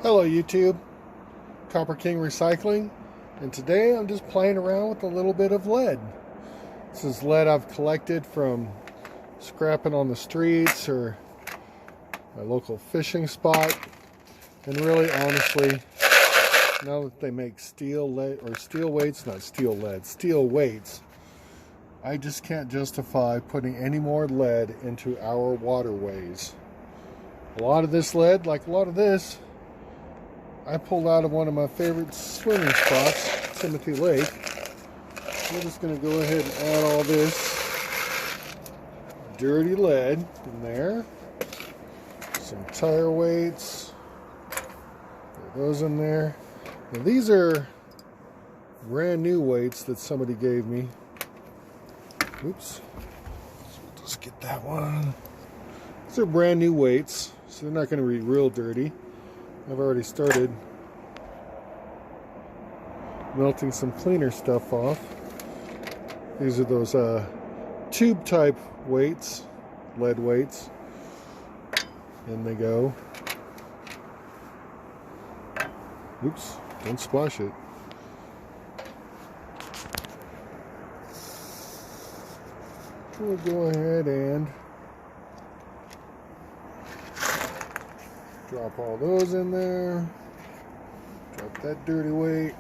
Hello YouTube, Copper King Recycling, and today I'm just playing around with a little bit of lead. This is lead I've collected from scrapping on the streets or my local fishing spot. And really, honestly, now that they make steel lead or steel weights, not steel lead, steel weights, I just can't justify putting any more lead into our waterways. A lot of this lead, like a lot of this, I pulled out of one of my favorite swimming spots, Timothy Lake. We're just going to go ahead and add all this dirty lead in there. Some tire weights. Put those in there. Now these are brand new weights that somebody gave me. Oops. Let's get that one. These are brand new weights, so they're not going to be real dirty. I've already started melting some cleaner stuff off. These are those tube type weights, lead weights. In they go. Oops, don't splash it. We'll go ahead and drop all those in there. Drop that dirty weight.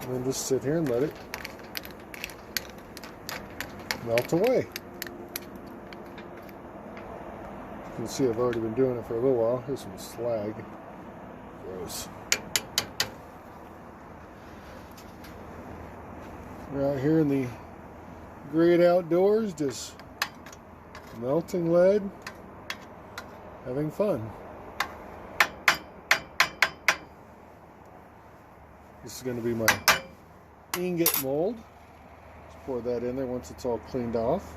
And then just sit here and let it melt away. You can see I've already been doing it for a little while. Here's some slag. Gross. We're out here in the great outdoors, just melting lead, having fun. This is going to be my ingot mold. Just pour that in there once it's all cleaned off.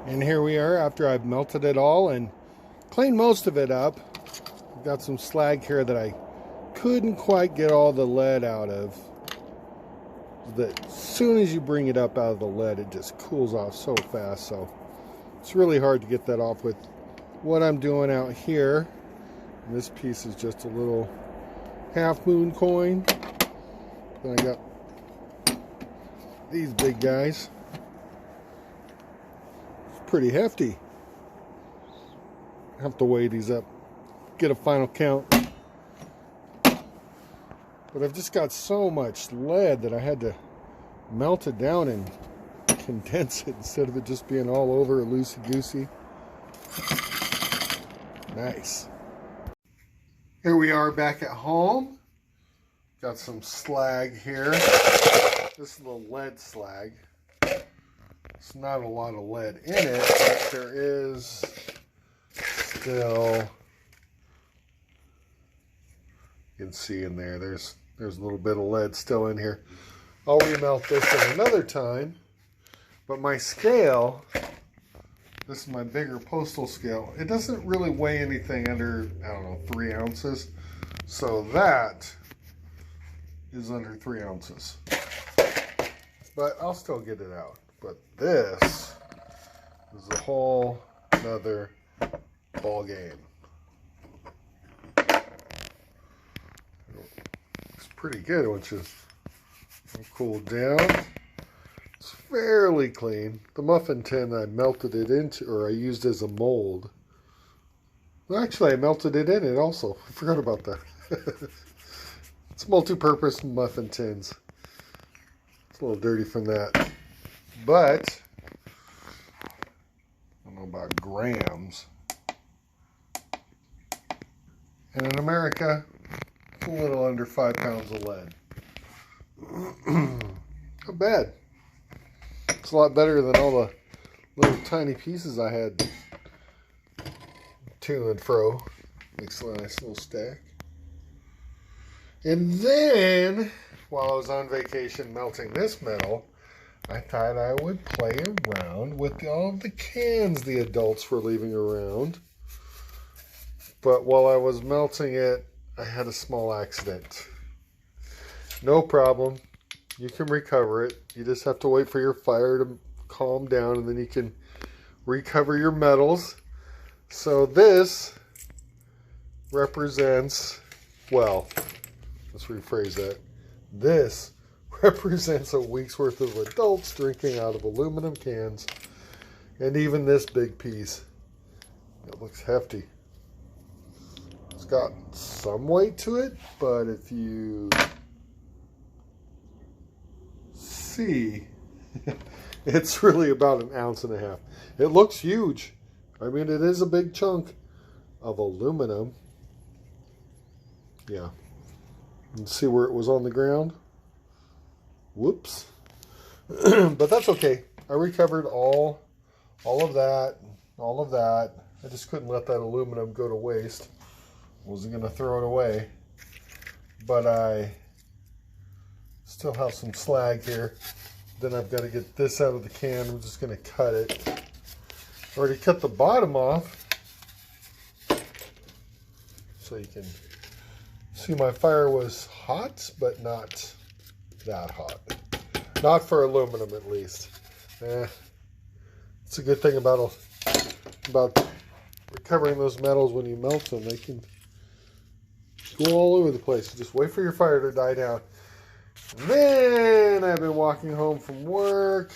And here we are after I've melted it all and cleaned most of it up. I've got some slag here that I couldn't quite get all the lead out of. That as soon as you bring it up out of the lead, it just cools off so fast, so it's really hard to get that off with what I'm doing out here. And this piece is just a little half moon coin. Then I got these big guys. It's pretty hefty. I have to weigh these up, get a final count. But I've just got so much lead that I had to melt it down and condense it instead of it just being all over loosey-goosey. Nice. Here we are back at home. Got some slag here. This is the lead slag. It's not a lot of lead in it, but there is still, you can see in there, there's a little bit of lead still in here. I'll remelt this at another time, but my scale, this is my bigger postal scale, it doesn't really weigh anything under, I don't know, 3 ounces. So that is under 3 ounces. But I'll still get it out. But this is a whole other ball game. It's pretty good once you cool down. It's fairly clean. The muffin tin I melted it into, or I used as a mold. Well, actually, I melted it in it also. I forgot about that. It's multi-purpose muffin tins. It's a little dirty from that. But, I don't know about grams. And in America, it's a little under 5 pounds of lead. Not bad. It's a lot better than all the little tiny pieces I had to and fro. Makes a nice little stack. And then, while I was on vacation melting this metal, I thought I would play around with all of the cans the adults were leaving around. But while I was melting it, I had a small accident. No problem. You can recover it. You just have to wait for your fire to calm down, and then you can recover your metals. So this represents, well, let's rephrase that. This represents a week's worth of adults drinking out of aluminum cans. And even this big piece, it looks hefty. It's got some weight to it, but if you see, it's really about 1.5 ounces. It looks huge. I mean, it is a big chunk of aluminum. Yeah. You can see where it was on the ground. Whoops. But that's okay. I recovered all of that. I just couldn't let that aluminum go to waste. Wasn't going to throw it away. But I still have some slag here. Then I've got to get this out of the can. I'm just going to cut it. Already cut the bottom off. So you can see my fire was hot, but not that hot. Not for aluminum, at least. It's a good thing about recovering those metals when you melt them. They can go all over the place. Just wait for your fire to die down. And then I've been walking home from work.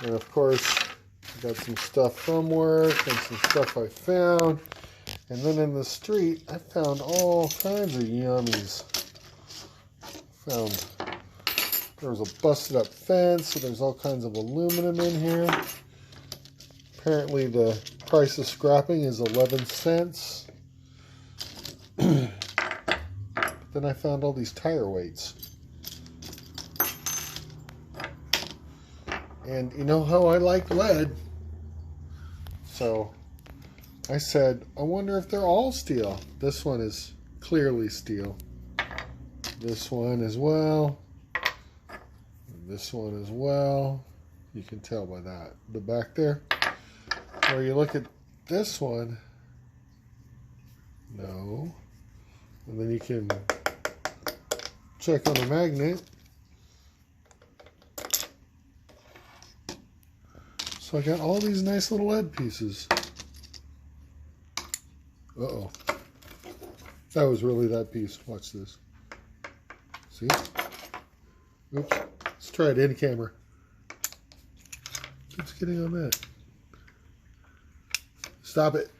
And of course, I got some stuff from work and some stuff I found. And then in the street, I found all kinds of yummies. There was a busted up fence, so there's all kinds of aluminum in here. Apparently the price of scrapping is 11 cents. Then I found all these tire weights. And you know how I like lead. So I said, I wonder if they're all steel. This one is clearly steel. This one as well. This one as well. You can tell by that. The back there. Where you look at this one. No. And then you can check on the magnet. So I got all these nice little lead pieces. Uh-oh. That was really that piece. Watch this. See? Oops. Let's try it in camera. Keeps getting on that. Stop it.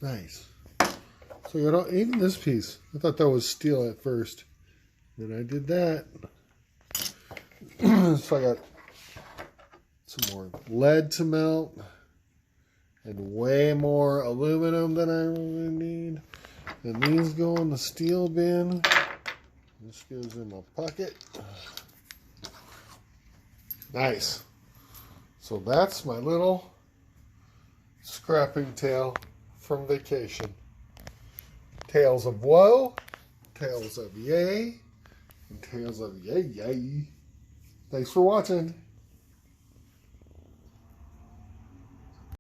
Nice. So you got even this piece. I thought that was steel at first. Then I did that. So I got some more lead to melt and way more aluminum than I really need. And these go in the steel bin. This goes in my pocket. Nice. So that's my little scrapping tale from vacation. Tales of woe, tales of yay, and tales of yay yay. Thanks for watching.